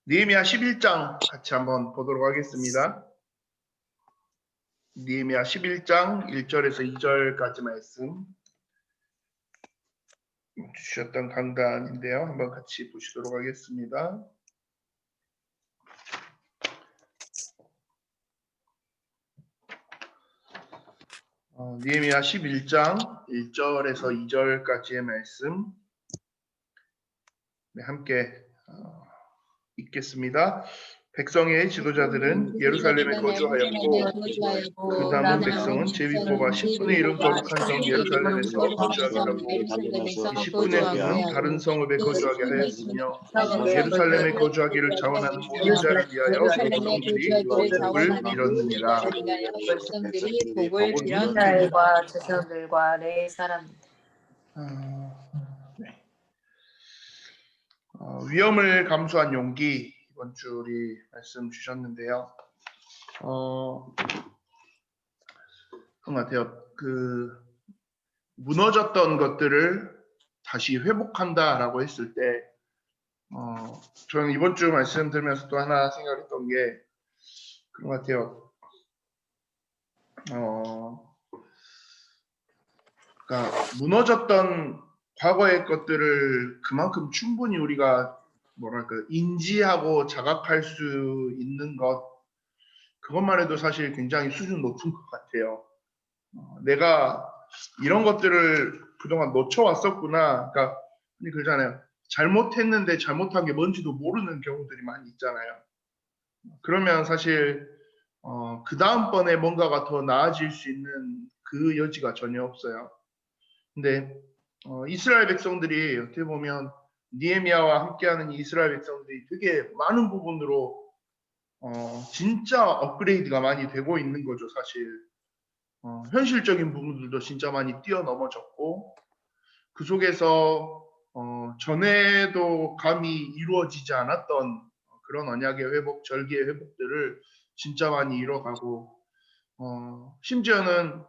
느헤미야 11장 같이 한번 보도록 하겠습니다. 느헤미야 11장 1절에서 2절까지 말씀 주셨던 강단인데요. 한번 같이 보시도록 하겠습니다. 느헤미야 11장 1절에서 2절까지의 말씀 함께 읽겠습니다. 백성의 지도자들은 예루살렘에 거주하였고 그 남은 백성은 제위 뽑아 10분의 1은 거룩한 성 예루살렘에서 거주하게 하고 이 10분의 9는 다른 성읍에 거주하게 하였으며 예루살렘에 거주하기를 자원하는 모든 자를 위하여 백성들이 복을 빌었느니라. 복을 빌었느니라. 제사장들과 레위 사람. 위험을 감수한 용기 이번 주 우리 말씀 주셨는데요. 그런 것 같아요. 무너졌던 것들을 다시 회복한다라고 했을 때, 저는 이번 주 말씀 들으면서 또 하나 생각했던 게 그런 것 같아요. 그러니까 무너졌던 과거의 것들을 그만큼 충분히 우리가 인지하고 자각할 수 있는 것, 그것만 해도 사실 굉장히 수준 높은 것 같아요. 내가 이런 것들을 그동안 놓쳐왔었구나. 그러니까 그러잖아요. 잘못했는데 잘못한 게 뭔지도 모르는 경우들이 많이 있잖아요. 그러면 사실 그 다음번에 뭔가가 더 나아질 수 있는 그 여지가 전혀 없어요. 근데 이스라엘 백성들이 어떻게 보면 느헤미야와 함께하는 이스라엘 백성들이 되게 많은 부분으로 진짜 업그레이드가 많이 되고 있는 거죠, 사실. 현실적인 부분들도 진짜 많이 뛰어넘어졌고 그 속에서 전에도 감히 이루어지지 않았던 그런 언약의 회복, 절기의 회복들을 진짜 많이 이뤄가고 심지어는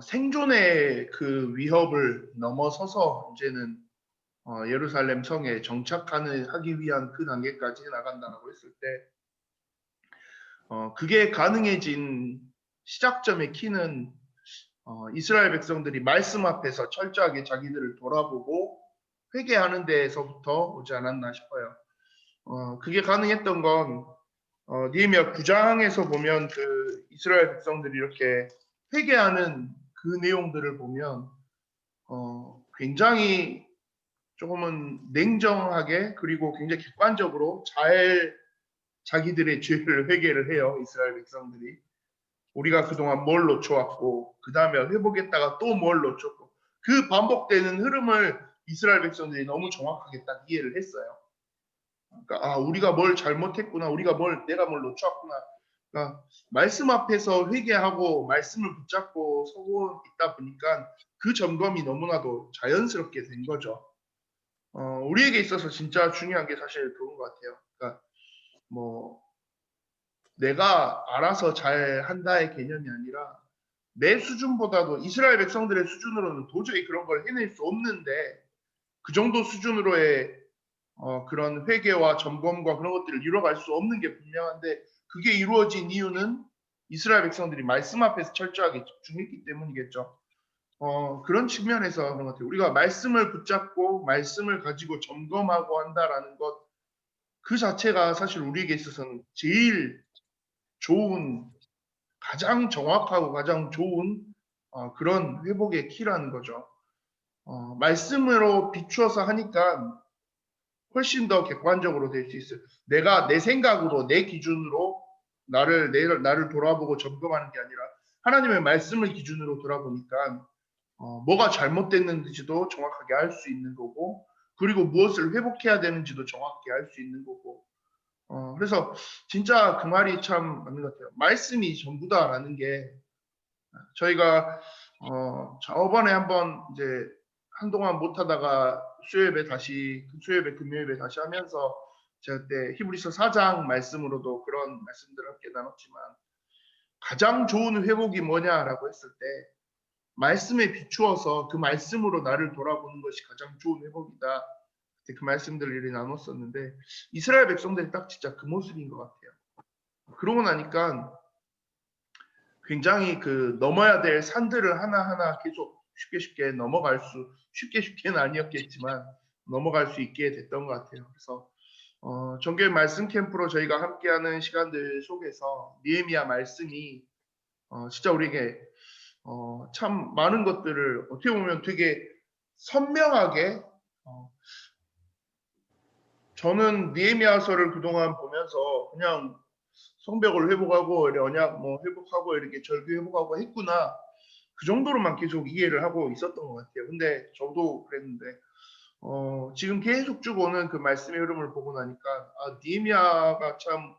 생존의 그 위협을 넘어서서 이제는 예루살렘 성에 정착하기 위한 그 단계까지 나간다고 했을 때 그게 가능해진 시작점의 키는 이스라엘 백성들이 말씀 앞에서 철저하게 자기들을 돌아보고 회개하는 데에서부터 오지 않았나 싶어요. 그게 가능했던 건 느헤미야 9장에서 보면 그 이스라엘 백성들이 이렇게 회개하는 그 내용들을 보면 굉장히 조금은 냉정하게 그리고 굉장히 객관적으로 잘 자기들의 죄를 회개를 해요. 이스라엘 백성들이. 우리가 그동안 뭘 놓쳐왔고 그 다음에 회복했다가 또 뭘 놓쳤고 그 반복되는 흐름을 이스라엘 백성들이 너무 정확하게 딱 이해를 했어요. 그러니까 우리가 뭘 잘못했구나, 내가 뭘 놓쳐왔구나. 그러니까 말씀 앞에서 회개하고 말씀을 붙잡고 서고 있다 보니까 그 점검이 너무나도 자연스럽게 된 거죠. 우리에게 있어서 진짜 중요한 게 사실 그런 것 같아요. 그러니까 내가 알아서 잘 한다의 개념이 아니라 내 수준보다도 이스라엘 백성들의 수준으로는 도저히 그런 걸 해낼 수 없는데 그 정도 수준으로의 그런 회개와 점검과 그런 것들을 이뤄갈 수 없는 게 분명한데 그게 이루어진 이유는 이스라엘 백성들이 말씀 앞에서 철저하게 집중했기 때문이겠죠. 그런 측면에서 그런 것 같아요. 우리가 말씀을 붙잡고 말씀을 가지고 점검하고 한다라는 것 그 자체가 사실 우리에게 있어서는 제일 좋은, 가장 정확하고 가장 좋은 그런 회복의 키라는 거죠. 말씀으로 비추어서 하니까 훨씬 더 객관적으로 될 수 있어요. 내가 내 생각으로 내 기준으로 나를 돌아보고 점검하는 게 아니라 하나님의 말씀을 기준으로 돌아보니까 뭐가 잘못됐는지도 정확하게 알 수 있는 거고 그리고 무엇을 회복해야 되는지도 정확히 알 수 있는 거고 그래서 진짜 그 말이 참 맞는 것 같아요. 말씀이 전부다라는 게 저희가 저번에 한번 이제 한동안 못하다가 수요예배 금요예배 다시 하면서 제가 그때 히브리서 4장 말씀으로도 그런 말씀들을 함께 나눴지만 가장 좋은 회복이 뭐냐라고 했을 때 말씀에 비추어서 그 말씀으로 나를 돌아보는 것이 가장 좋은 회복이다. 그 말씀들을 나눴었는데 이스라엘 백성들이 딱 진짜 그 모습인 것 같아요. 그러고 나니까 굉장히 그 넘어야 될 산들을 하나하나 계속 쉽게 넘어갈 수 쉽게는 아니었겠지만 넘어갈 수 있게 됐던 것 같아요. 그래서 정교회 말씀 캠프로 저희가 함께하는 시간들 속에서 느헤미야 말씀이 진짜 우리에게 참 많은 것들을 어떻게 보면 되게 선명하게 저는 느헤미야서를 그동안 보면서 그냥 성벽을 회복하고 언약 회복하고 이렇게 절규 회복하고 했구나 그 정도로만 계속 이해를 하고 있었던 것 같아요. 근데 저도 그랬는데 지금 계속 쭉 오는 그 말씀의 흐름을 보고 나니까 느헤미야가 참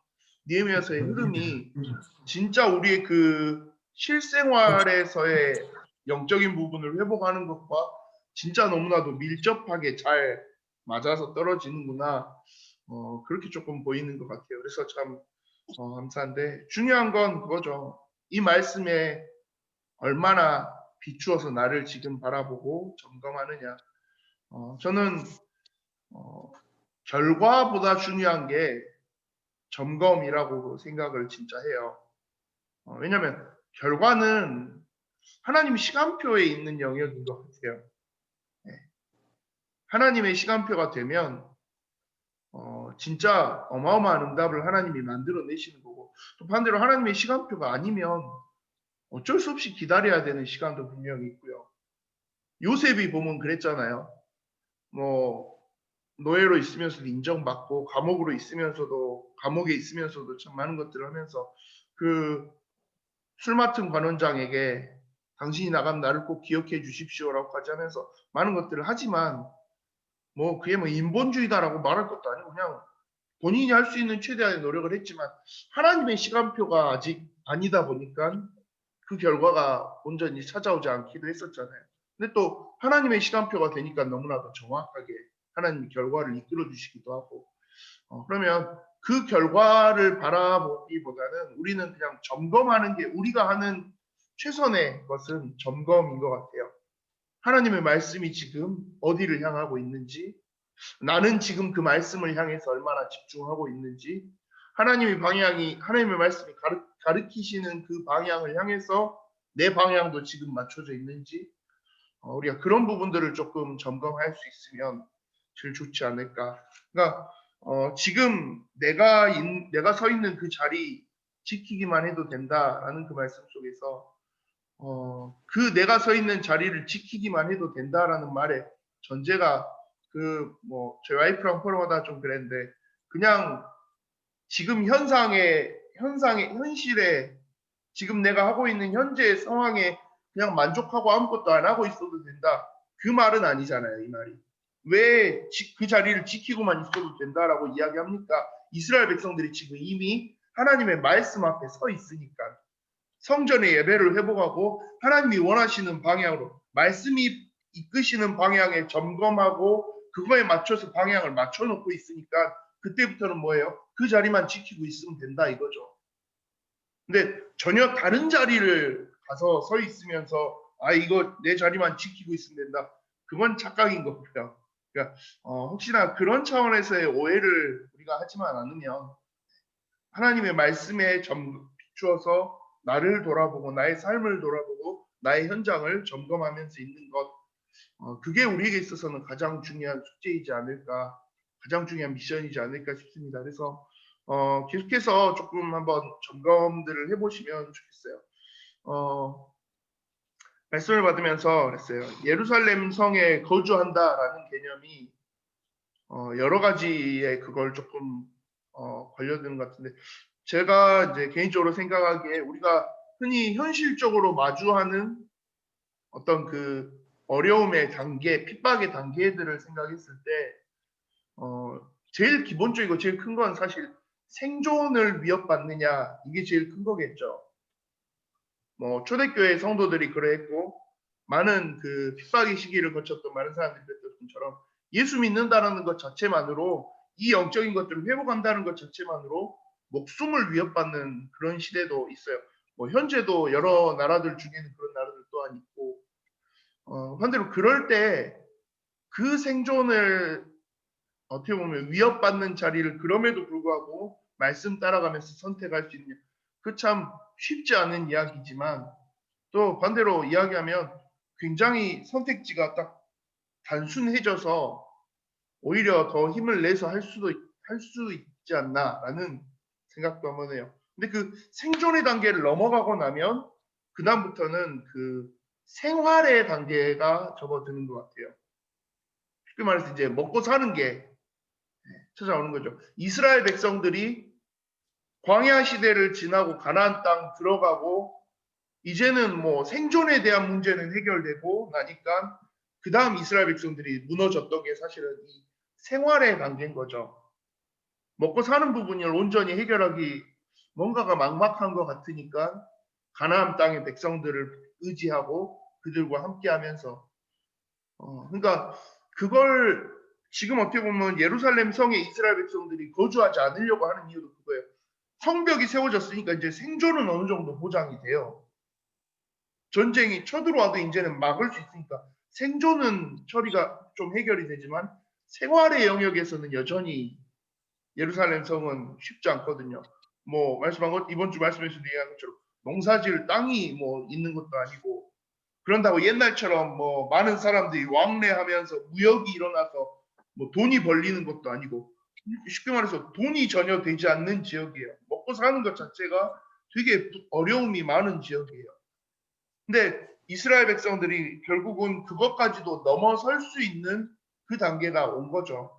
느헤미야서의 흐름이 진짜 우리의 그 실생활에서의 영적인 부분을 회복하는 것과 진짜 너무나도 밀접하게 잘 맞아서 떨어지는구나. 그렇게 조금 보이는 것 같아요. 그래서 참 감사한데 중요한 건 그거죠. 이 말씀에 얼마나 비추어서 나를 지금 바라보고 점검하느냐. 저는 결과보다 중요한 게 점검이라고 생각을 진짜 해요. 왜냐하면 결과는 하나님 시간표에 있는 영역인 것 같아요. 네. 하나님의 시간표가 되면 진짜 어마어마한 응답을 하나님이 만들어내시는 거고 또 반대로 하나님의 시간표가 아니면 어쩔 수 없이 기다려야 되는 시간도 분명히 있고요. 요셉이 보면 그랬잖아요. 뭐 노예로 있으면서도 인정받고 감옥에 있으면서도 참 많은 것들을 하면서 그 술 맡은 관원장에게 당신이 나가면 나를 꼭 기억해 주십시오라고까지 하면서 많은 것들을 하지만 그게 인본주의다라고 말할 것도 아니고 그냥 본인이 할 수 있는 최대한의 노력을 했지만 하나님의 시간표가 아직 아니다 보니까 그 결과가 온전히 찾아오지 않기도 했었잖아요. 근데 또 하나님의 시간표가 되니까 너무나도 정확하게 하나님이 결과를 이끌어 주시기도 하고 그러면 그 결과를 바라보기보다는 우리는 그냥 점검하는 게 우리가 하는 최선의 것은 점검인 것 같아요. 하나님의 말씀이 지금 어디를 향하고 있는지 나는 지금 그 말씀을 향해서 얼마나 집중하고 있는지 하나님의 말씀이 가르치시는 그 방향을 향해서 내 방향도 지금 맞춰져 있는지 우리가 그런 부분들을 조금 점검할 수 있으면 제일 좋지 않을까. 그러니까 지금 내가 서 있는 그 자리 지키기만 해도 된다라는 그 말씀 속에서 그 내가 서 있는 자리를 지키기만 해도 된다라는 말의 전제가 저희 와이프랑 포럼하다 좀 그랬는데 그냥 지금 현실에 지금 내가 하고 있는 현재의 상황에 그냥 만족하고 아무것도 안 하고 있어도 된다. 그 말은 아니잖아요, 이 말이. 왜 그 자리를 지키고만 있어도 된다라고 이야기합니까? 이스라엘 백성들이 지금 이미 하나님의 말씀 앞에 서 있으니까 성전의 예배를 회복하고 하나님이 원하시는 방향으로 말씀이 이끄시는 방향에 점검하고 그거에 맞춰서 방향을 맞춰놓고 있으니까 그때부터는 뭐예요? 그 자리만 지키고 있으면 된다 이거죠. 근데 전혀 다른 자리를 가서 서 있으면서 이거 내 자리만 지키고 있으면 된다. 그건 착각인 거고요. 그러니까 혹시나 그런 차원에서의 오해를 우리가 하지만 않으면 하나님의 말씀에 비추어서 나를 돌아보고 나의 삶을 돌아보고 나의 현장을 점검하면서 있는 것 그게 우리에게 있어서는 가장 중요한 숙제이지 않을까 가장 중요한 미션이지 않을까 싶습니다. 그래서 계속해서 조금 한번 점검들을 해보시면 좋겠어요. 말씀을 받으면서 그랬어요. 예루살렘 성에 거주한다라는 개념이 여러 가지의 그걸 조금 걸려드는 것 같은데 제가 이제 개인적으로 생각하기에 우리가 흔히 현실적으로 마주하는 어떤 그 어려움의 단계, 핍박의 단계들을 생각했을 때 제일 기본적이고 제일 큰 건 사실 생존을 위협받느냐 이게 제일 큰 거겠죠. 초대교회 성도들이 그러했고 많은 그 핍박의 시기를 거쳤던 많은 사람들이 그랬던 것처럼 예수 믿는다라는 것 자체만으로 이 영적인 것들을 회복한다는 것 자체만으로 목숨을 위협받는 그런 시대도 있어요. 현재도 여러 나라들 중에는 그런 나라들 또한 있고 반대로 그럴 때 그 생존을 어떻게 보면 위협받는 자리를 그럼에도 불구하고 말씀 따라가면서 선택할 수 있는 그 참 쉽지 않은 이야기지만 또 반대로 이야기하면 굉장히 선택지가 딱 단순해져서 오히려 더 힘을 내서 할 수 있지 않나라는 생각도 한번 해요. 근데 그 생존의 단계를 넘어가고 나면 그다음부터는 그 생활의 단계가 접어드는 것 같아요. 쉽게 말해서 이제 먹고 사는 게 찾아오는 거죠. 이스라엘 백성들이 광야 시대를 지나고 가나안 땅 들어가고 이제는 뭐 생존에 대한 문제는 해결되고 나니까 그 다음 이스라엘 백성들이 무너졌던 게 사실은 이 생활의 단계인 거죠. 먹고 사는 부분을 온전히 해결하기 뭔가가 막막한 것 같으니까 가나안 땅의 백성들을 의지하고 그들과 함께하면서 그러니까 그걸 지금 어떻게 보면 예루살렘 성에 이스라엘 백성들이 거주하지 않으려고 하는 이유도 그거예요. 성벽이 세워졌으니까 이제 생존은 어느 정도 보장이 돼요. 전쟁이 쳐들어와도 이제는 막을 수 있으니까 생존은 처리가 좀 해결이 되지만 생활의 영역에서는 여전히 예루살렘 성은 쉽지 않거든요. 뭐 말씀한 것 이번 주 말씀에서 얘기한 것처럼 농사지을 땅이 뭐 있는 것도 아니고 그런다고 옛날처럼 뭐 많은 사람들이 왕래하면서 무역이 일어나서 뭐 돈이 벌리는 것도 아니고 쉽게 말해서 돈이 전혀 되지 않는 지역이에요. 먹고 사는 것 자체가 되게 어려움이 많은 지역이에요. 근데 이스라엘 백성들이 결국은 그것까지도 넘어설 수 있는 그 단계가 온 거죠.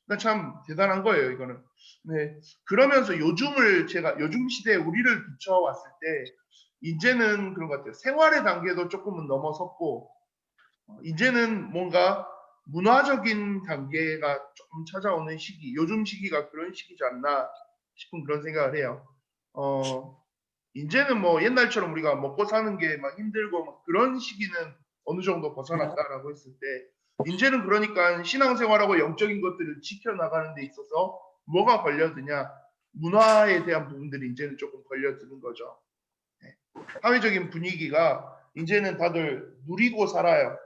그러니까 참 대단한 거예요, 이거는. 네. 그러면서 요즘 시대에 우리를 비춰왔을 때 이제는 그런 것 같아요. 생활의 단계도 조금은 넘어섰고 이제는 뭔가 문화적인 단계가 조금 찾아오는 시기, 요즘 시기가 그런 시기지 않나 싶은 그런 생각을 해요. 이제는 뭐 옛날처럼 우리가 먹고 사는 게 막 힘들고 막 그런 시기는 어느 정도 벗어났다라고 했을 때 이제는 그러니까 신앙생활하고 영적인 것들을 지켜나가는 데 있어서 뭐가 걸려드냐 문화에 대한 부분들이 이제는 조금 걸려드는 거죠. 네. 사회적인 분위기가 이제는 다들 누리고 살아요.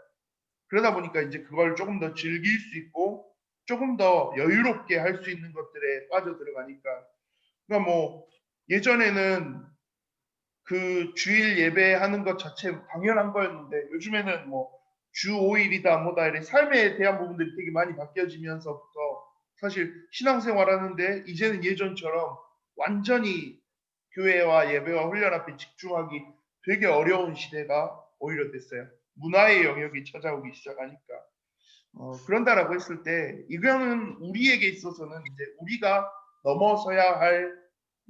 그러다 보니까 이제 그걸 조금 더 즐길 수 있고 조금 더 여유롭게 할 수 있는 것들에 빠져들어가니까 그러니까 뭐 예전에는 그 주일 예배하는 것 자체 당연한 거였는데 요즘에는 뭐 주 5일이다 뭐다 이래 삶에 대한 부분들이 되게 많이 바뀌어지면서부터 사실 신앙생활 하는데 이제는 예전처럼 완전히 교회와 예배와 훈련 앞에 집중하기 되게 어려운 시대가 오히려 됐어요. 문화의 영역이 찾아오기 시작하니까. 그런다라고 했을 때 이거는 우리에게 있어서는 이제 우리가 넘어서야 할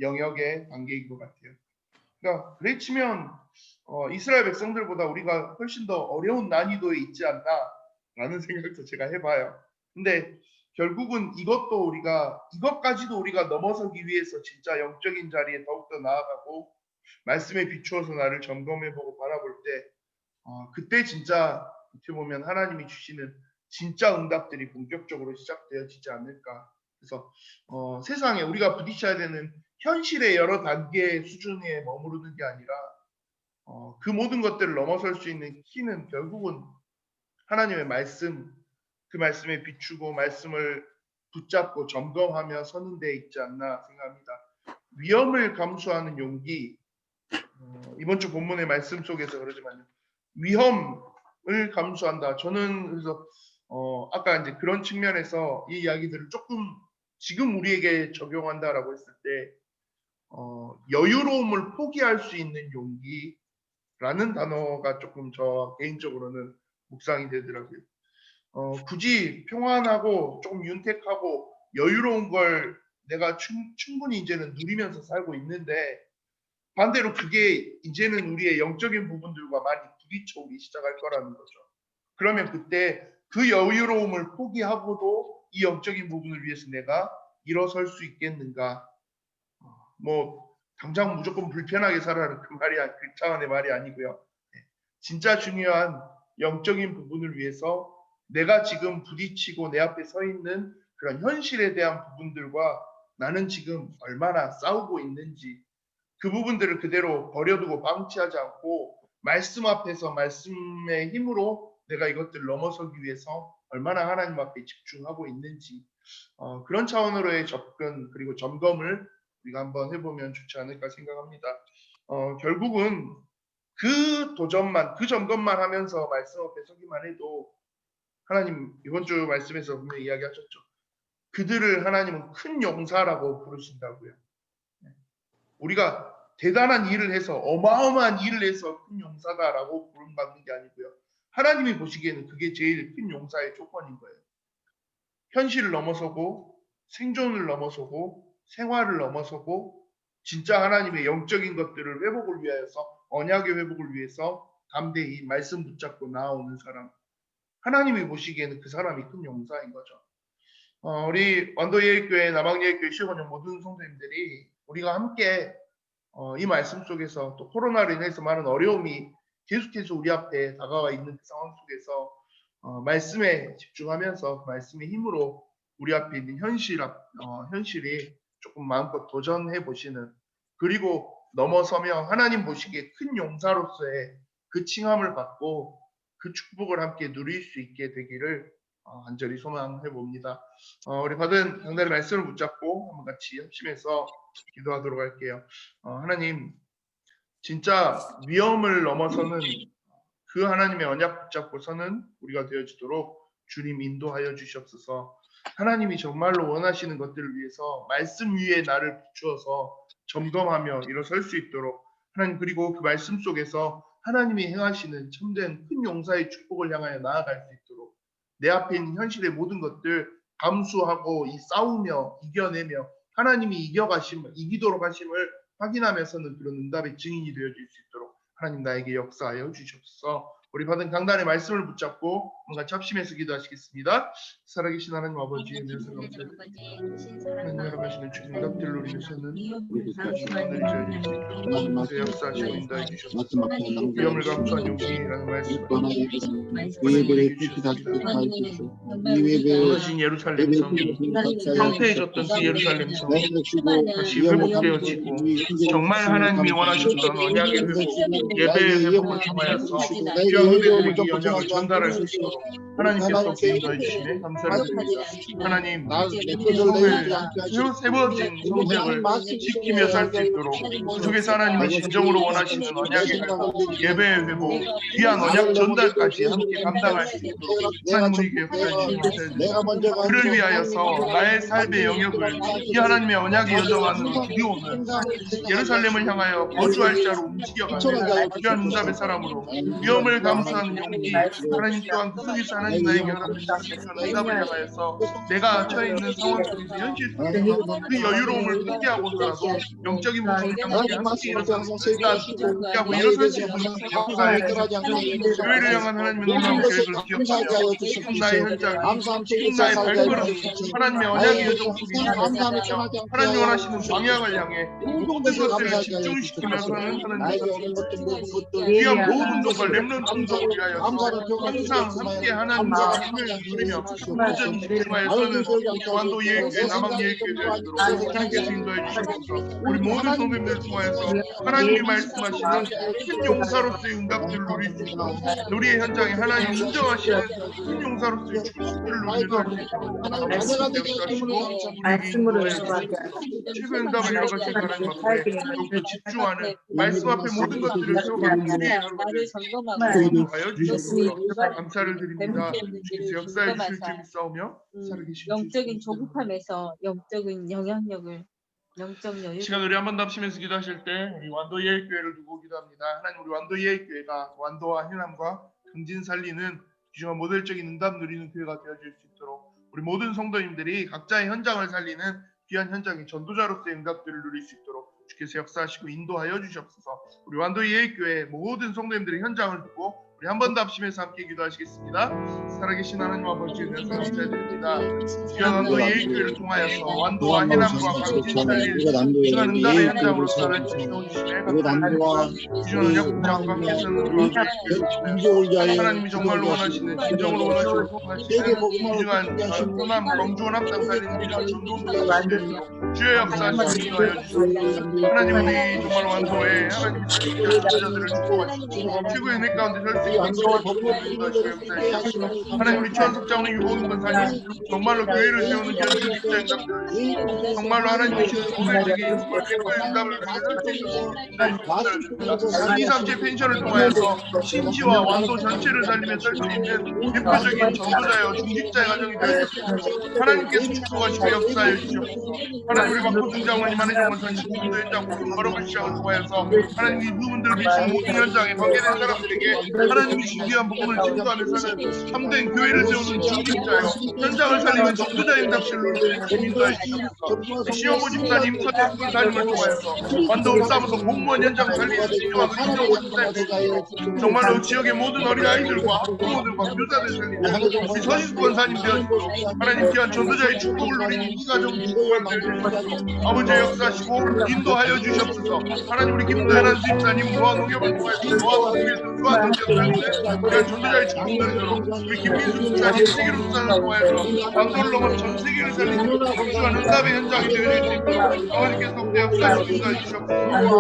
영역의 단계인 것 같아요. 그러니까 그래 치면 이스라엘 백성들보다 우리가 훨씬 더 어려운 난이도에 있지 않나라는 생각도 제가 해봐요. 근데 결국은 이것까지도 우리가 넘어서기 위해서 진짜 영적인 자리에 더욱더 나아가고 말씀에 비추어서 나를 점검해보고 바라볼 때 그때 진짜 어떻게 보면 하나님이 주시는 진짜 응답들이 본격적으로 시작되어지지 않을까. 그래서 세상에 우리가 부딪혀야 되는 현실의 여러 단계의 수준에 머무르는 게 아니라 그 모든 것들을 넘어설 수 있는 키는 결국은 하나님의 말씀, 그 말씀에 비추고 말씀을 붙잡고 점검하며 서는 데 있지 않나 생각합니다. 위험을 감수하는 용기, 이번 주 본문의 말씀 속에서 그러지만요. 위험을 감수한다. 저는 그래서 아까 이제 그런 측면에서 이 이야기들을 조금 지금 우리에게 적용한다라고 했을 때 여유로움을 포기할 수 있는 용기라는 단어가 조금 저 개인적으로는 묵상이 되더라고요. 굳이 평안하고 조금 윤택하고 여유로운 걸 내가 충분히 이제는 누리면서 살고 있는데 반대로 그게 이제는 우리의 영적인 부분들과 많이 부딪혀 오기 시작할 거라는 거죠. 그러면 그때 그 여유로움을 포기하고도 이 영적인 부분을 위해서 내가 일어설 수 있겠는가? 뭐 당장 무조건 불편하게 살아라 그 차원의 말이 아니고요. 진짜 중요한 영적인 부분을 위해서 내가 지금 부딪히고 내 앞에 서 있는 그런 현실에 대한 부분들과 나는 지금 얼마나 싸우고 있는지 그 부분들을 그대로 버려두고 방치하지 않고 말씀 앞에서 말씀의 힘으로 내가 이것들을 넘어서기 위해서 얼마나 하나님 앞에 집중하고 있는지 그런 차원으로의 접근 그리고 점검을 우리가 한번 해보면 좋지 않을까 생각합니다. 결국은 그 도전만, 그 점검만 하면서 말씀 앞에 서기만 해도 하나님 이번 주 말씀에서 분명히 이야기하셨죠. 그들을 하나님은 큰 용사라고 부르신다고요. 우리가 대단한 일을 해서 어마어마한 일을 해서 큰 용사다라고 부름받는 게 아니고요. 하나님이 보시기에는 그게 제일 큰 용사의 조건인 거예요. 현실을 넘어서고 생존을 넘어서고 생활을 넘어서고 진짜 하나님의 영적인 것들을 회복을 위하여서 언약의 회복을 위해서 담대히 말씀 붙잡고 나아오는 사람. 하나님이 보시기에는 그 사람이 큰 용사인 거죠. 우리 완도예일교회, 남학예일교회, 시원형 모든 성도님들이 우리가 함께 이 말씀 속에서 또 코로나로 인해서 많은 어려움이 계속해서 우리 앞에 다가와 있는 그 상황 속에서 말씀에 집중하면서 그 말씀의 힘으로 우리 앞에 있는 현실이 조금 마음껏 도전해 보시는 그리고 넘어서며 하나님 보시기에 큰 용사로서의 그 칭함을 받고 그 축복을 함께 누릴 수 있게 되기를 간절히 소망해 봅니다. 우리 받은 강단의 말씀을 붙잡고 한번 같이 합심해서 기도하도록 할게요. 하나님 진짜 위험을 넘어서는 그 하나님의 언약 붙잡고서는 우리가 되어지도록 주님 인도하여 주시옵소서. 하나님이 정말로 원하시는 것들을 위해서 말씀 위에 나를 비추어서 점검하며 일어설 수 있도록 하나님 그리고 그 말씀 속에서 하나님이 행하시는 참된 큰 용사의 축복을 향하여 나아갈 수 있도록 내 앞에 있는 현실의 모든 것들 감수하고 싸우며 이겨내며 하나님이 이기도록 하심을 확인하면서는 그런 응답의 증인이 되어질 수 있도록 하나님 나에게 역사하여 주시옵소서. 우리 받은 강단의 말씀을 붙잡고 같이 합심해서 기도하시겠습니다. 살아계신 하나님 아버지 은혜서 감사드립니다. 하나님 여러분의 주님 응답들로 인해서는 오늘 저희를 지켜 역사하시고 인도해 주셨소서. 위험을 감수한 용기라는 말씀을 무너진 예루살렘 성 황폐해졌던 그 예루살렘 성 다시 회복되어지고 정말 하나님이 원하셨던 언약의 회복 예배의 회복을 통하여서 귀한 후대들에게 이 언약을 전달할 수 있도록 하나님께서 인도해 주시네 감사를 드립니다. 하나님 세워진 성벽을 지키며 살 수 있도록 그 속에서 하나님이 진정으로 원하시는 언약의 회복 예배의 회복 귀한 언약 전달까지 함께 감당할 수 있도록 하나님 우리에게 역사해 주시옵소서. 그를 위하여서 나의 삶의 영역을 이 하나님의 언약의 여정 안으로 들여오는 예루살렘을 향하여 거주할 자로 움직여가는 귀한 응답의 사람으로 위험을 감수하는 용기 하나님 또한 그 속에서 하나님 나에게 허락하시는 응답을 향하여서 내가 처해 있는 상황 속에서 현실 속에서 그 여유로움을 포기하고서라도 영적인 부분을 함께 일어서는 포기하고 일어설 수 있는 교회를 향한 하나님의 놀라운 계획을 기억하며 지금 나의 현장 지금 나의 발걸음 하나님의 언약의 여정 속에 하나님 원하시는 방향을 향해 모든 것들을 집중시키면서는 하나님 귀한 모든 것과 렘넌트 운동을 위하여 항상 함께 하나님과 힘을 누리며 온전히 집중하여서는 완도 예일교회 남학 예일교회 되도록 하나님께서 인도해 주시옵소서. 우리 모든 성도님들을 통하여서 하나님이 말씀하시는 큰 용사로서의 응답들을 누릴 수 있도록 우리의 현장에 하나님 인정하시는 큰 용사로서의 축복들을 누릴 수 있도록 말씀으로 인도하게 최고 응답을 이뤄가실 하나님 앞에 더욱더 집중하는 말씀 앞에 모든 것들을 세워가는 인도하여 주시옵소서. 감사를 드립니다. 주께서 역사해 주실 줄 믿사오며 살아계신 영적인 조급함에서 영적인 영향력을 영적 여유 시간 우리 한번 합심해서 기도하실 때 우리 완도 예일교회를 두고 기도합니다. 하나님 우리 완도 예일교회가 완도와 해남과 강진 살리는 귀중한 모델적인 응답 누리는 교회가 되어질 수 있도록 우리 모든 성도님들이 각자의 현장을 살리는 귀한 현장의 전도자로서의 응답들을 누릴 수 있도록 주께서 역사하시고 인도하여 주시옵소서. 우리 완도 예일교회 모든 성도님들의 현장을 두고 우리 한 번 더 합심해서 함께 기도하시겠습니다. 살아계신 하나님 아버지 은혜서 감사드립니다. 귀한 완도 예일교회를 통하여서 완도와 해남과 강진 살릴 귀중한 응답의 현장으로 살아주시네 감사드립니다. 귀중한 언약장과 함께서는 우리 완도 예일교회 하나님이 정말로 원하시는 진정으로 원하시는 귀중한 호남 경주원 합당 살리는 귀중한 전도운동을 주의 역사하시고 인도하여 주시옵소서. 하나님 우리 정말 완도에 하나님의 자들을 축복하시고 최고의 은혜 가운데 설 수 하나님 우리 주한석장의 유보훈 권사님 정말로 교회를 세우는 현실 직장인답들 정말로 하나님 주시는 모델적인 정말 백과의 응답을 위해서 2, 3제 펜션을 통하여서 신지와 완도 전체를 살리며 설 수 있는 대표적인 전도자여 중직자의 가정이 되어주옵소서. 하나님께서 축복하시고 역사하여 주시옵소서. 하나님 우리 박호준 장로님 한혜정 권사님 공도 현장 모든 걸음을 시작을 통하여서 하나님 이 부분들을 비추는 모든 현장에 관계된 사람들에게 하나님이 신비한 복음을 증거하며 사는 참된 교회를 세우는 중직자여 현장을 살리는 전도자인 답실로 인도해 주시옵소서. 시어모 집사님 서태훈 권사님을 통하여서 완도 옥사무소 공무원 현장 살리는 진정한 시어모 집사님 정말로 지역의 모든 어린아이들과 학부모들과 교사들 살리는 우리 서지수 권사님 되어주시고 하나님 귀한 전도자의 축복을 누리는 이 가정 축복을 되어주시옵소서. 아버지의 역사시고 인도하여 주시옵소서. 하나님 우리 김도현 집사님 노아농협을 통하여서 노아농협에서 수완전지역 살리는 귀한 전도자의 축복을 누리도록 우리 김민수 집사님 세계로 수산을 통하여서 완도를 넘어 전 세계를 살리는 귀한 응답의 현장이 되어줄 수 있도록 아버지께서 그때 역사시고 인도해 주시옵소서.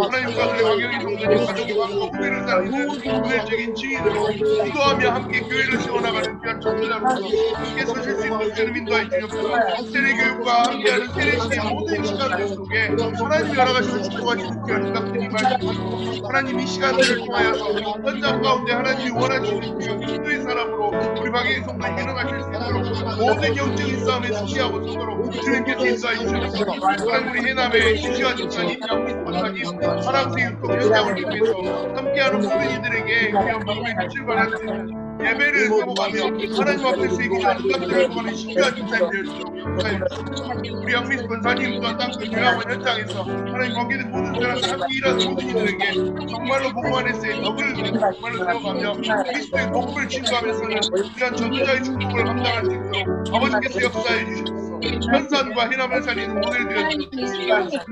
하나님과 그의 왕영의 성도님 가정과 후대를 살리는 모델적인 증인으로 인도하며 함께 교회를 세워나가는 귀한 전도자로서 함께 서실 수 있는 주님 인도해 주옵소서. 세례교육과 함께하는 세례식의 모든 시간들 속에 하나님이 열어가시고 축복하시는 귀한 응답들이 말씀하시고 하나님 이 시간들을 통하여서 현장 가운데 하나님이 원하시는 귀한 인도의 사람으로 우리 박예인 성도님 일어나실 수 있도록 모든 영적인 싸움에 승리하고 서도록 주님께서 인도해 주시옵소서. 하나님 우리 해남의 시시한 집사님 양민 권사님 사랑새 유통 현장을 통해서 함께하는 모든 이들에게 귀한 복음의 빛을 발할 수 있는 예배를 사모하며 하나님 앞에서 얘기하는 응답들을 통하는 신비한 집사님 되어주시고 역사해 주시옵소서. 우리 양민 권사님 또한 땅끝 교회학원 현장에서 하나님 관계된 모든 사람들 함께 일하는 모든 이들에게 정말로 복음 안에서의 덕을 정말로 세워가며 그리스도의 복음을 증거하면서는 귀한 전도자의 축복을 감당할 수 있도록 아버지께서 역사해 주시옵소서. 현산과 해남을 살리는 모델 되어주시옵소서.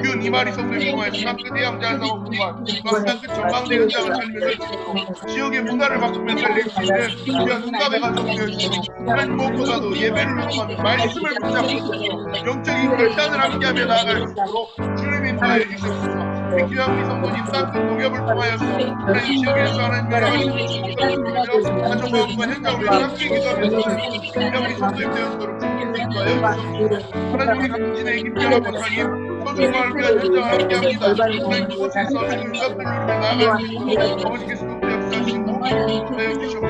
균 이마리 성도를 통하여서 땅끝 해양자연사업공간 땅끝 전망대 현장을 살리며 살 수 있도록 지역의 문화를 바꾸며 살릴 수 있는 귀한 응답의 가정 되어주시도록 하나님 무엇보다도 예배를 운동하며 말씀을 붙잡고 영적인 결단을 함께하며 나아갈 수 있도록 주님 인도해 주시옵소서. 귀한 우리 성도님 땅끝 농협을 통하여서 하나님 지역에서 하나님의 말씀을 축복하며 가정마음과 현장을 위해서 함께 기도하면서 귀한 우리 성도님 되어주도록 주님께서 인도하여 주시옵소서. 하나님 우리 강진의 김정아 권사님 서준마을 위한 현장을 함께합니다. 하나님 그곳에서 주님 응답을 누리며 나아갈 수 있도록 아버지께서 또 역사하시고 인도하여 주시옵소서.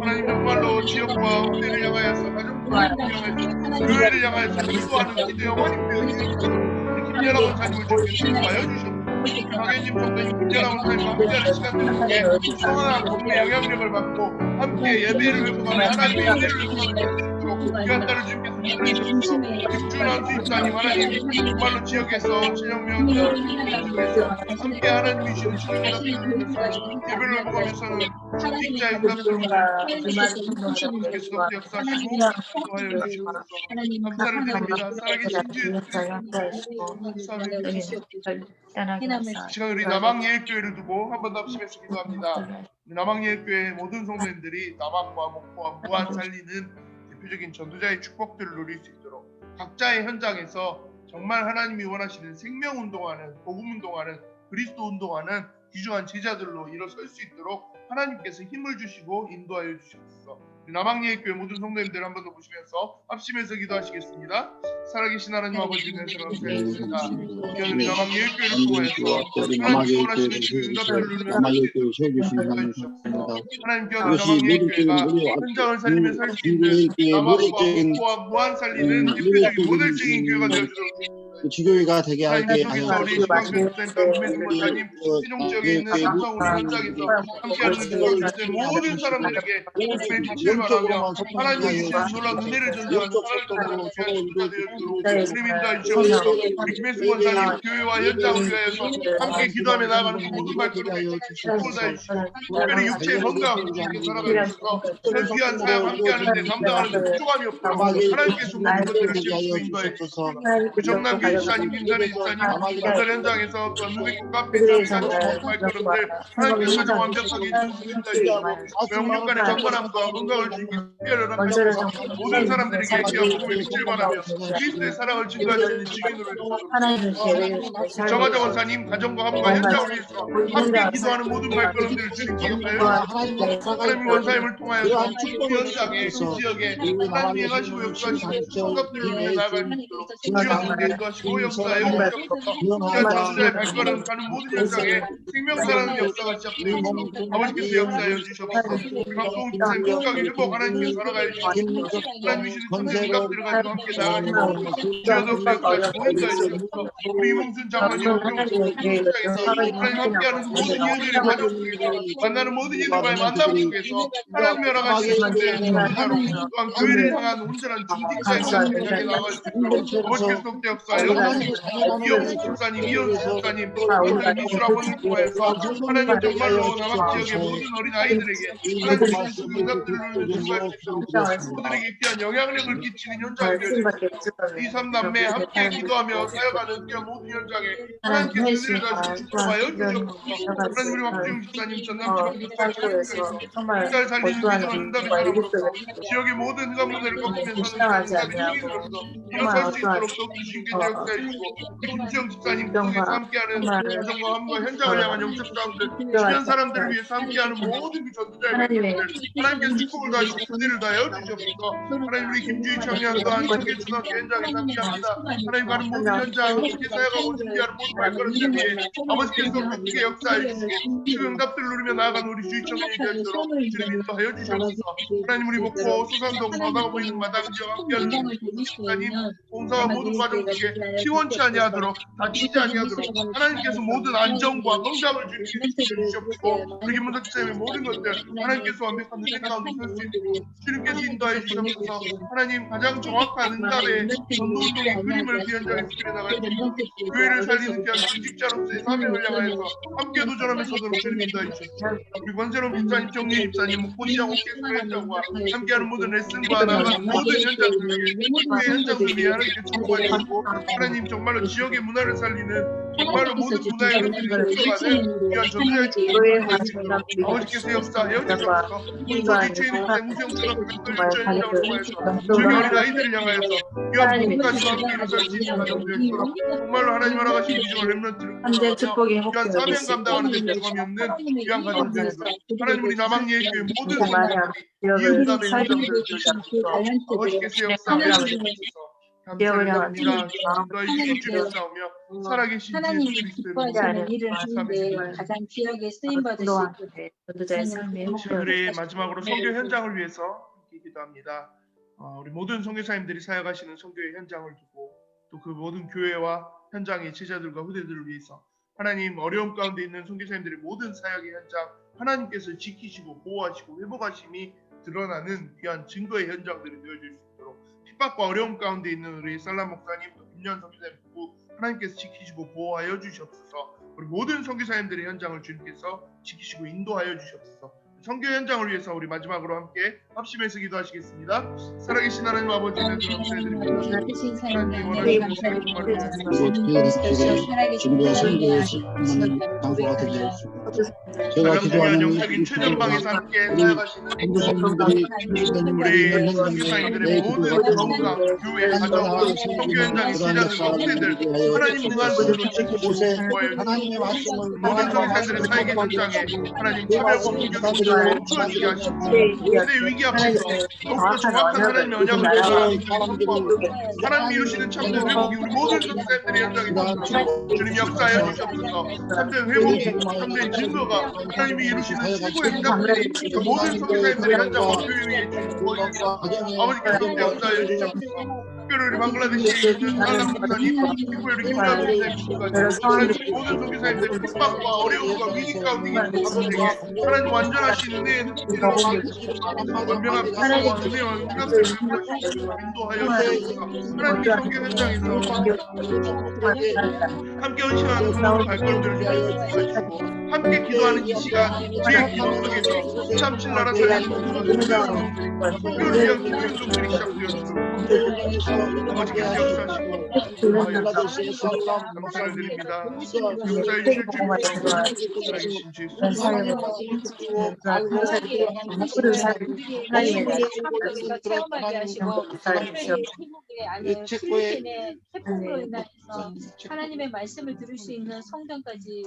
하나님 정말로 지역과 후대를 향하여서 가정부를 향하여서 교회를 향하여서 기도하는 기도 영원히 되어주시옵소서. 김연아 권사님을 주님께서 인도하여 주시옵소서. 박예님 성도님 김연아 권사님과 함께하는 시간들 속에 성원한 복음의 영향력을 받고 함께 예배를 회복하며 하나님의 은혜를 회복하는 귀한 딸을 주님께서 보내주셔서 집중한 수입자님 하나님 정말로 지역에서 최영명 중에서 함께 하나님이 주시는 예배를 회복하면서는 중직자의 응답들을 주님께서 역사하시고 인도하여 주시옵소서. 감사를 드립니다. 살아계신 주 시간 우리 남항예일교회를 두고 한 번 더 합심해서 기도합니다. 남항예일교회 모든 성도님들이 남항과 목포와 무안 살리는 대표적인 전도자의 축복들을 누릴 수 있도록 각자의 현장에서 정말 하나님이 원하시는 생명운동하는 복음운동하는 그리스도운동하는 귀중한 제자들로 일어설 수 있도록 하나님께서 힘을 주시고 인도하여 주시옵소서. 남항예일교회 모든 성도님들 한 번 더 보시면서 합심해서 기도하시겠습니다. 살아계신 하나님 아버지 은혜를 감사드립니다. 오늘 남항예일교회를 통하여서 하나님이 원하시는 응답들을 누리며 하나님 께서 남항예일교회가 현장을 살리며 살 수 있는 남항과 목포와 무안 살리는 대표적인 모델적인 교회가 되어주도록 주교회가 되게 하게 하여 주시옵소서. 세종 지역에 있는 삼성 우리 현장에서 함께하는 모든 사람들에게 복음의 빛을 발하며 하나님의 주신 놀라운 은혜를 전달하는 사람들로 되어주도록 주님 인도해 주시옵소서. 우리 김혜수 권사님 교회와 현장을 위하여서 함께 기도하며 나아가는 그 모든 발걸음에 축복을 다해주시고 특별히 육체의 건강 주님께 살아가주셔서 귀한 사역 함께하는 데 감당하는 데 부족함이 없도록 하나님께서 모든 것들을 지어주시고 인도해 주시옵소서. 우리 정남 성규 집사님, 김선혜 집사님, 건설 현장에서 또 누리꾼 카페 참여한 모든 발걸음들 하나님께서 가장 완벽하게 준수된다 해주시고 영육간의 정관함과 건강을 주시고 특별히 허락하시고 모든 사람들에게 귀한 복음을 빛을 바라며 그리스도의 사랑을 증거할 수 있는 증인으로 해주시고 정하정 원사님 가정과 함과 현장을 위해서 함께 기도하는 모든 발걸음들을 주님께 하여 하나님 원사님을 통하여서 이 현장에 이 지역에 하나님이 행하시고 역사하시고 성갑들을 위해 나아갈 수 있도록 주여 함께 인도하시고 역사하여 주옵소서. 귀한 전도자의 발걸음 가는 모든 현장에 생명사라는 역사가 시작되어 아버지께서 역사하여 주셔서 우리 박동훈 집사님 건강히 회복 하나님께서 살아가야 주시고 하나님 주시는 천의 생각들을 가지고 함께 나아가시고 주여도 역사하시고 역사해 주셔서 우리 이몽순 장로님 현장에서 하나님 함께하는 그 모든 이들의 가족 속에서 만나는 모든 이들과의 만남 속에서 하나님 허락하시는 천대의 전도자로 또한 교회를 향한 온전한 중직자의 현장에 나아갈 수 있도록 아버지께서 그때 역사하여 이영수 집사님, 이현수 집사님, 이들 미술학원을 통하여서 하나님 정말로 남학지역의 모든 어린 아이들에게 하나님 주시는 수경답들을 전수할 수 있도록 그들에게 귀한 영향력을 끼치는 현장이 되어주시고 이 3남매 함께 기도하며 사역하는 귀한 모든 현장에 하나님께서 은혜를 다시 축복하여 주시옵소서. 하나님 우리 박주영 집사님, 전남 집사님, 국가를 살리는 믿음을 응답의 사람으로서 지역의 모든 흑암문화를 꺾으면서 응답의 증인으로서 일어설 수 있도록 더욱 주님께서 역사해 주시고 김주영 집사님 통해서 함께하는 가정과 함과 현장을 향한 영적 싸움들 주변 사람들을 위해서 함께하는 모든 그 전도자의 백성들 하나님께서 축복을 다하시고 은혜를 다하여 주시옵소서. 하나님 우리 김주희 청년 또한 청계 초등학교 현장에서 함께합니다. 하나님 가는 모든 현장 함께 사역하고 준비하는 모든 발걸음들 위해 아버지께서 크게 역사해 주시고 그 응답들을 누리며 나아가는 우리 주희 청년이 되도록 주님 인도하여 주시옵소서. 하나님 우리 목포 소산동 바다가 보이는 마당 지역 함께하는 목사님 봉사와 모든 과정 중에 시원치 아니하도록 다치지 아니하도록 하나님께서 모든 안정과 건강을 주시옵시고 우리 김문석 집사님의 모든 것들 하나님께서 완벽한 은혜 가운데 설 수 있도록 주님께서 인도하여 주시옵소서. 하나님 가장 정확한 응답의 전도운동의 그림을 그 현장에서 그려나갈 수 있도록 교회를 살리는 귀한 중직자로서의 사명을 향하여서 함께 도전하며 서도록 주님 인도하여 주시옵소서. 우리 권세롬 집사님, 정리 집사님, 목포시장 옥계사 현장과 함께하는 모든 레슨과 나아가는 모든 현장들에게 교회 현장들 위해 하나님께 축복하여 주시고 하나님 정말로 지역의 문화를 살리는 정말로 모든 문화의 흐름들이 흘러가는 귀한 전도자의 축복을 아버지께서 역사하여 주시옵소서. 문소지 최인국대 무생초등학교 특별일자 현장을 통해서 주의 어린 아이들을 향하여서 귀한 복음까지도 함께 이루어질 수 있는 가정들 정말로 하나님 허락하신 비전을 렘넌트를 구성하며 귀한 사명 감당하는 데 부족함이 없는 귀한 가정들 하나님 우리 남학예의 교회 모든 성도들이 이응답의 현장들을 주시옵소서. 아버지께서 역사하여 주시옵소서. 감사합니다. 너희 주를 싸우며 살아계신 하나님이 예수 그리스도의 기뻐하시는 일을 하는데 가장 지역에 쓰임 받으시고 우리 마지막으로 선교 현장을 위해서 함께 기도합니다. 우리 모든 선교사님들이 사역하시는 선교의 현장을 두고 또 그 모든 교회와 현장의 제자들과 후대들을 위해서 하나님 어려움 가운데 있는 선교사님들의 모든 사역의 현장 하나님께서 지키시고 보호하시고 회복하심이 드러나는 귀한 증거의 현장들이 되어줄 수 있도록 핍박과 어려움 가운데 있는 우리 살람 목사님 또 김연 선교사님 부부 하나님께서 지키시고 보호하여 주시옵소서. 우리 모든 선교사님들의 현장을 주님께서 지키시고 인도하여 주시옵소서. 선교 현장을 위해서 우리 마지막으로 함께 합심해서 기도하시겠습니다. 살아계신 하나님 아버지는 감사드립니다. 하나님 원하시는 것을 준비와 선교에서 하나님 당부가 되게 해주시고 제가 기도하는 영적인 최전방에서 함께 사역하시는 우리 선교사님들의 모든 건강, 교회, 가정, 선교 현장의 제자들과 후대들 하나님 능한 손으로 지키시고 보호하여 하나님의 말씀을 모든 선교사님들의 사역의 현장에 하나님 차별과 공격을 멈추어지게 하시고 세대 위기 앞에서 더욱더 정확한 하나님의 언약을 선포하고 하나님이 이루시는 참된 회복이 우리 모든 선교사님들의 현장에 있습니다. 주님 역사하여 주시옵소서. 참된 회복이 참된 증거가 하나님이 이루시는 최고의 응답들이 모든 선교사님들의 현장과 교회 위에 주시옵소서. 아버지께서 역사하여 주시옵소서. 특별히 우리 방글라데시에 있는 살람 목사님, 특별히 우리 김우라 목사님까지 모든 선교사님들의 핍박과 어려움과 위기 가운데 있는 가족에게 하나님 완전하신 은혜의 눈길로 완벽한 가사와 은혜와 응답을 인도하여 주옵소서. 하나님의 선교 현장에서 함께 헌신하는 모든 발걸음들을 주시고 함께 기도하는 이 시간 우리의 기도 속에서 참칠 나라 살리는 선교를 위한 기도 행동들이 시작되었습니다. 아버지께서 역사하시고 벨라데시의 살람 감사를 드립니다. 감사 역사의 실질 살아계신 주 예수 하나님을 알고 하나님께서 체험하게 하시고 행복에 아니에요. 크리스천의 태풍으로 인해서 하나님의 말씀을 들을 수 있는 성전까지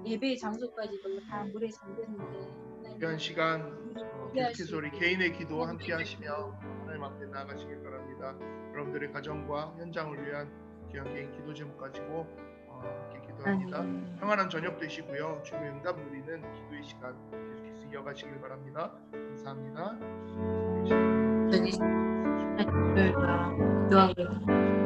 예배의 장소까지도 다 물에 잠겼는데 귀한 시간 계속해서 우리 개인의 기도 함께 하시며 하나님 앞에 나아가시길 바랍니다. 여러분들의 가정과 현장을 위한 귀한 개인 기도 제목 가지고 함께 기도합니다. 평안한 저녁 되시고요. 주의 응답 누리는 기도의 시간 계속해서 이어가시길 바랍니다. 감사합니다. 기도하고